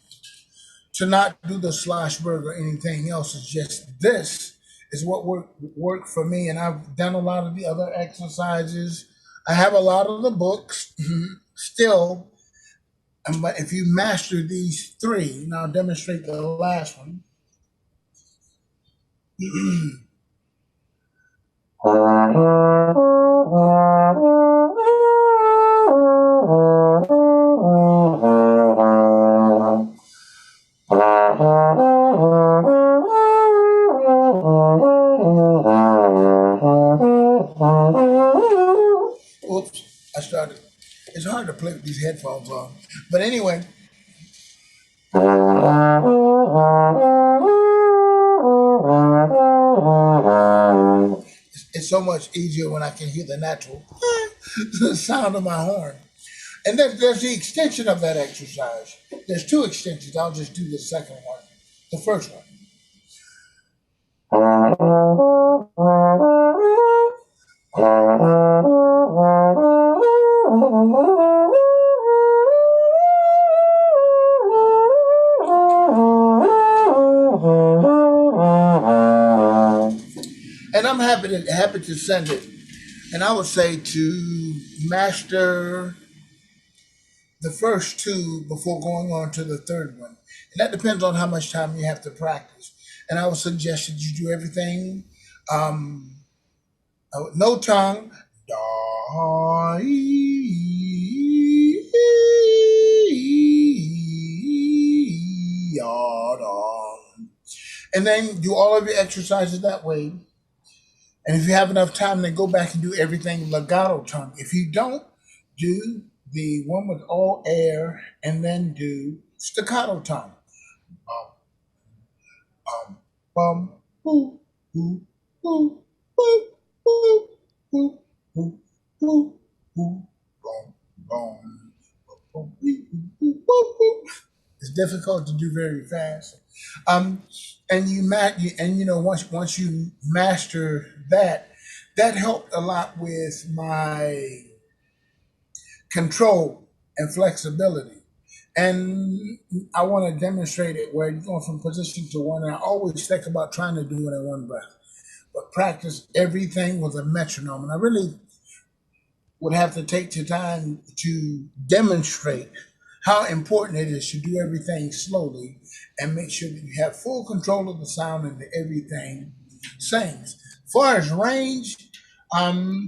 to not do the Schlossberg or anything else. It's just this is what worked for me. And I've done a lot of the other exercises. I have a lot of the books still. But if you master these three, now I'll demonstrate the last one. Oops, I started. It's hard to play with these headphones on. But anyway. It's so much easier when I can hear the natural sound of my horn. And there's the extension of that exercise. There's two extensions. I'll just do the second one. The first one. And I'm happy to send it. And I would say to master the first two before going on to the third one. And that depends on how much time you have to practice. And I would suggest that you do everything no tongue. And then do all of your exercises that way. And if you have enough time, then go back and do everything legato tongue. If you don't, do the one with all air and then do staccato tongue. Bum, boo, boo, boo, boo, boo, boo, boo, boo, boo, bum, bum, bum, boo, boo, boo, boo. It's difficult to do very fast. And once you master that, that helped a lot with my control and flexibility. And I want to demonstrate it where you're going from position to one. And I always think about trying to do it in one breath, but practice everything with a metronome. And I really would have to take the time to demonstrate how important it is to do everything slowly and make sure that you have full control of the sound and that everything sings. As far as range,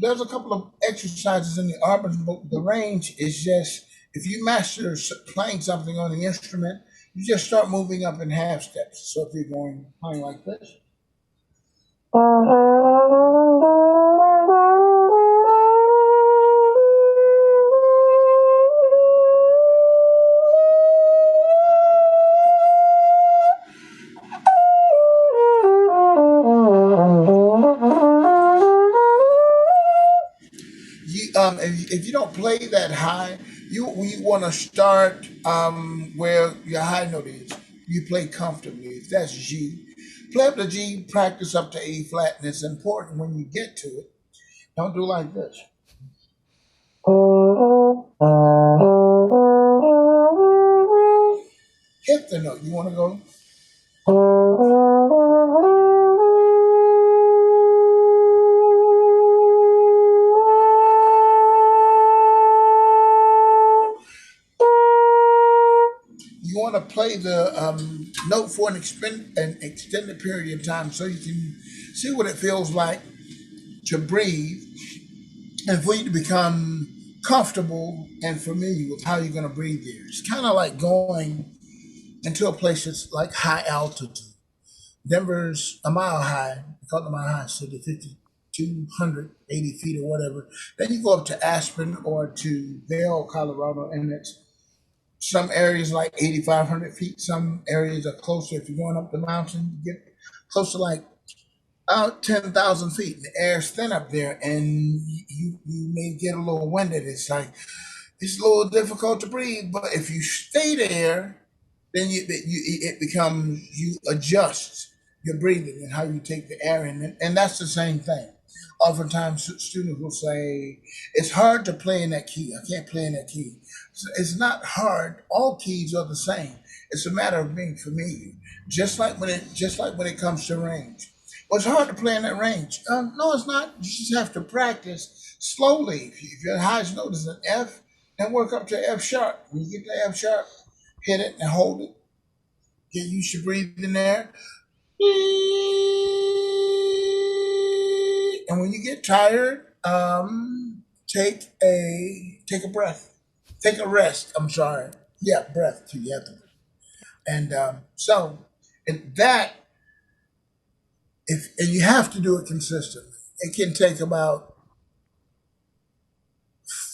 there's a couple of exercises in the Arbonne book. The range is just, if you master playing something on the instrument, you just start moving up in half steps. So if you're playing like this. If you don't play that high, you want to start where your high note is. You play comfortably. If that's G, play up to G, practice up to A flat, and it's important when you get to it. Don't do like this. Hit the note. You want to go. You want to play the note for an extended period of time so you can see what it feels like to breathe and for you to become comfortable and familiar with how you're going to breathe there. It's kind of like going into a place that's like high altitude. Denver's a mile high. We call it the Mile High City, 5,280 feet or whatever. Then you go up to Aspen or to Vail, Colorado, and it's some areas like 8,500 feet. Some areas are closer. If you're going up the mountain, you get close to like out 10,000 feet. The air's thin up there, and you may get a little winded. It's a little difficult to breathe, but if you stay there, then it becomes, you adjust your breathing and how you take the air in, and that's the same thing. Oftentimes, students will say, "It's hard to play in that key. I can't play in that key." It's not hard. All keys are the same. It's a matter of being familiar. Just like when it comes to range. Well, it's hard to play in that range. No, it's not. You just have to practice slowly. If your highest note is an F, then work up to F sharp. When you get to F sharp, hit it and hold it. Get used to breathing there. And when you get tired, take a breath. Take a rest. I'm sorry. Yeah, breath too. You have to. And and that, and you have to do it consistently. It can take about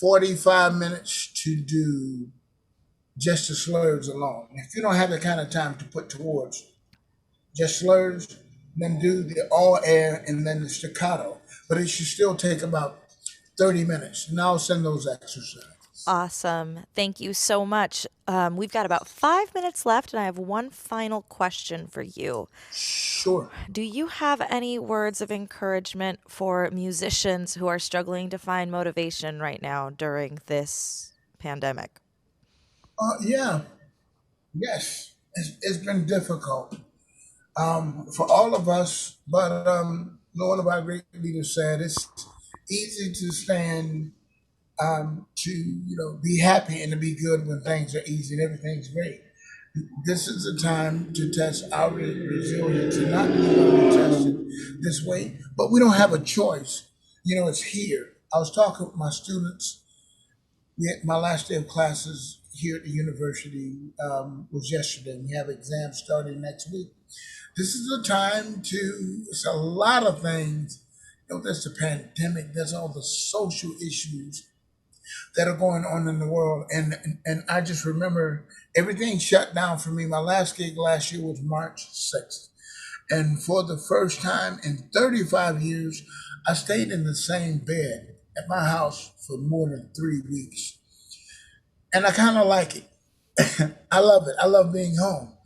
45 minutes to do just the slurs alone. If you don't have the kind of time to put towards just slurs, then do the all air and then the staccato. But it should still take about 30 minutes. And I'll send those exercises. Awesome. Thank you so much. We've got about 5 minutes left, and I have one final question for you. Sure. Do you have any words of encouragement for musicians who are struggling to find motivation right now during this pandemic? Yeah. Yes. It's been difficult for all of us, but one of our great leaders said it's easy to stand to be happy and to be good when things are easy and everything's great. This is a time to test our resilience and not be tested this way, but we don't have a choice. It's here. I was talking with my students. My last day of classes here at the university was yesterday. We have exams starting next week. This is a time it's a lot of things. There's the pandemic, there's all the social issues that are going on in the world. And I just remember everything shut down for me. My last gig last year was March 6th. And for the first time in 35 years, I stayed in the same bed at my house for more than 3 weeks. And I kind of like it. I love it. I love being home.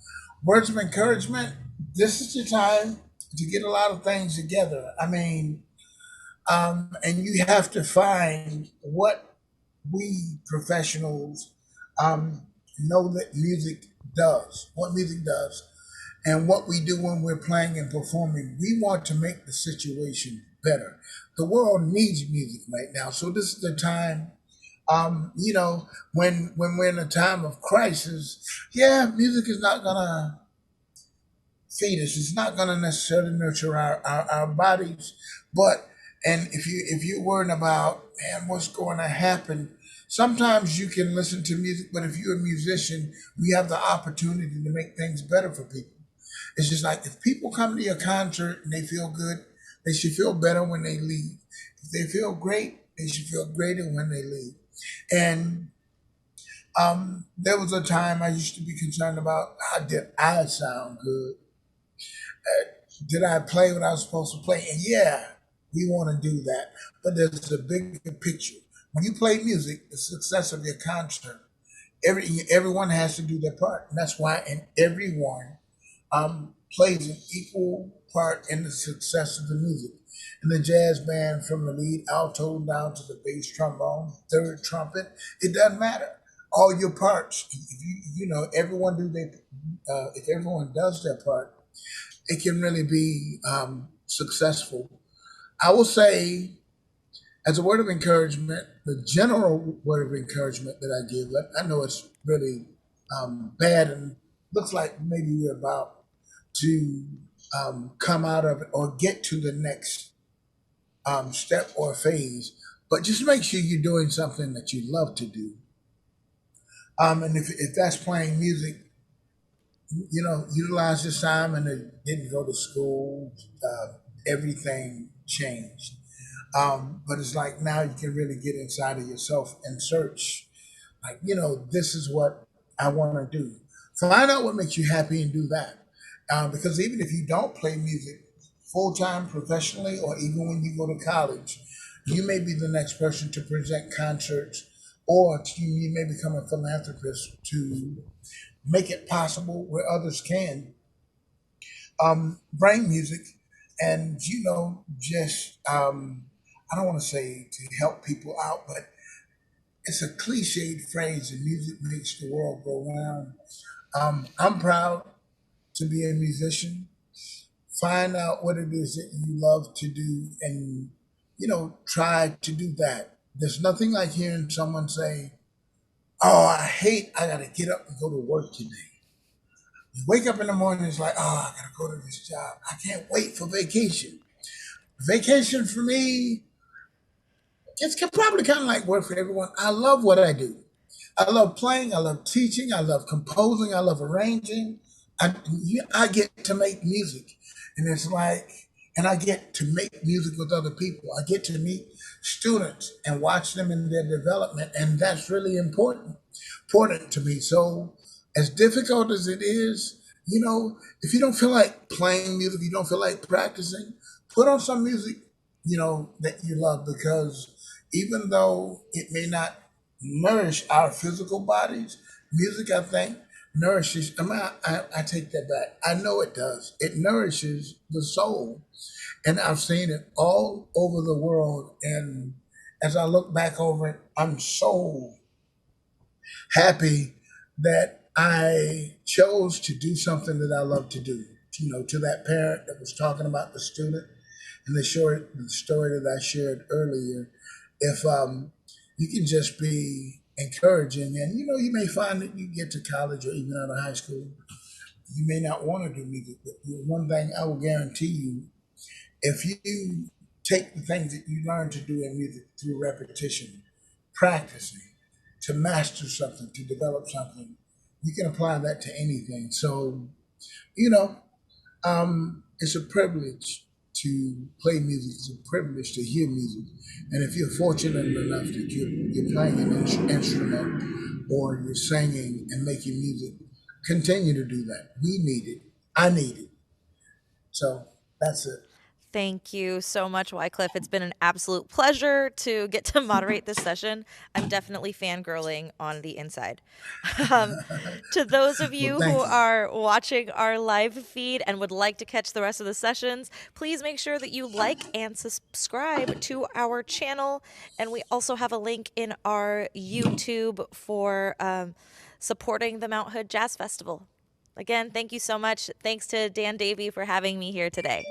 Words of encouragement, this is the time to get a lot of things together. I mean, and you have to find what we professionals know that music does, what music does, and what we do when we're playing and performing. We want to make the situation better. The world needs music right now. So this is the time, when we're in a time of crisis, music is not gonna feed us. It's not gonna necessarily nurture our bodies. And if you're worrying about, man, what's going to happen, sometimes you can listen to music, but if you're a musician, we have the opportunity to make things better for people. It's just like if people come to your concert and they feel good, they should feel better when they leave. If they feel great, they should feel greater when they leave. And there was a time I used to be concerned about, how did I sound good? Did I play what I was supposed to play? And we want to do that. But there's a bigger picture. When you play music, the success of your concert, everyone has to do their part. And that's why everyone plays an equal part in the success of the music. And the jazz band, from the lead alto down to the bass trombone, third trumpet, it doesn't matter. All your parts, if everyone if everyone does their part, it can really be successful. I will say, as a word of encouragement, the general word of encouragement that I give, I know it's really bad and looks like maybe we're about to come out of it or get to the next step or phase, but just make sure you're doing something that you love to do. And if that's playing music, utilize this time and they didn't go to school. Everything changed. But it's like now you can really get inside of yourself and search, like, this is what I want to do. Find out what makes you happy and do that. Because even if you don't play music full time professionally, or even when you go to college, you may be the next person to present concerts, or you may become a philanthropist to make it possible where others can bring music and, just, I don't want to say to help people out, but it's a cliched phrase, and music makes the world go round. I'm proud to be a musician. Find out what it is that you love to do and, try to do that. There's nothing like hearing someone say, "Oh, I got to get up and go to work today." You wake up in the morning, it's like, "Oh, I got to go to this job. I can't wait for vacation." Vacation for me, it's probably kind of like work for everyone. I love what I do. I love playing. I love teaching. I love composing. I love arranging. I get to make music, and it's like, and I get to make music with other people. I get to meet students and watch them in their development, and that's really important to me. So, as difficult as it is, if you don't feel like playing music, you don't feel like practicing, put on some music, that you love, because even though it may not nourish our physical bodies, music, I think, nourishes. I take that back. I know it does. It nourishes the soul, and I've seen it all over the world. And as I look back over it, I'm so happy that I chose to do something that I love to do. To that parent that was talking about the student and the story that I shared earlier, if you can just be encouraging, and you may find that you get to college or even out of high school, you may not want to do music, but one thing I will guarantee you, if you take the things that you learn to do in music through repetition, practicing, to master something, to develop something, you can apply that to anything. So, you know, it's a privilege to play music. It's a privilege to hear music. And if you're fortunate enough that you're playing an instrument, or you're singing and making music, continue to do that. We need it. I need it. So that's it. Thank you so much, Wycliffe. It's been an absolute pleasure to get to moderate this session. I'm definitely fangirling on the inside. Um, to those of Well, you who thank you. are watching our live feed and would like to catch the rest of the sessions, please make sure that you like and subscribe to our channel. And we also have a link in our YouTube for supporting the Mount Hood Jazz Festival. Again, thank you so much. Thanks to Dan Davey for having me here today.